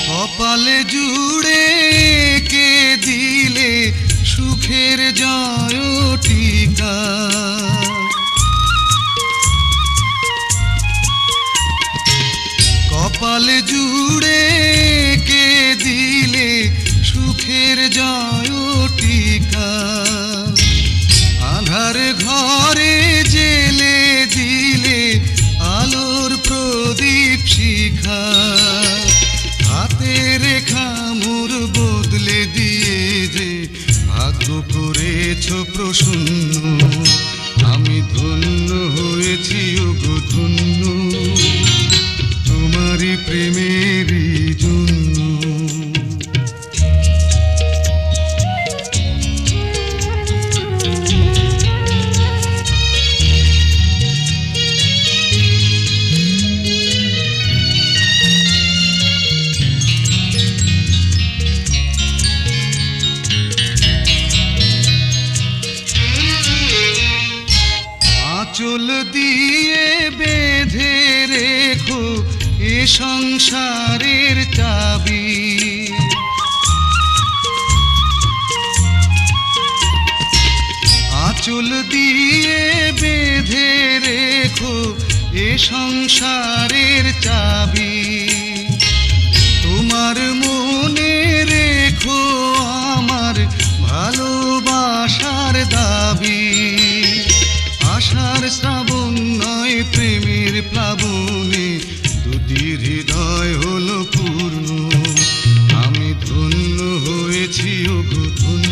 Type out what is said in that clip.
কপালে জুড়ে কে দিলে সুখের জয় টিকা, কপালে জুড়ে কে দিলে সুখের জয় টিকা, আধার ঘরে জেলে দিলে আলোর প্রদীপ শিখা, হাতে রেখা মোর বদলে দিয়ে যে ভাগ্য করেছ প্রসন্ন, আমি ধন্য হয়েছি ওগো ধন্য তোমারই প্রেমেরই জন্য। আঁচল দিয়ে বেঁধে রেখো এ সংসারের চাবি, আঁচল দিয়ে বেঁধে রেখো এ সংসারের চাবি, তোমার মনে রেখো আমার ভালোবাসার দাবি, আশার শ্রাবণ নয় প্রেমের প্লাবনে দুটি হৃদয় হলো পূর্ণ, আমি ধন্য হয়েছি ওগো ধন্য।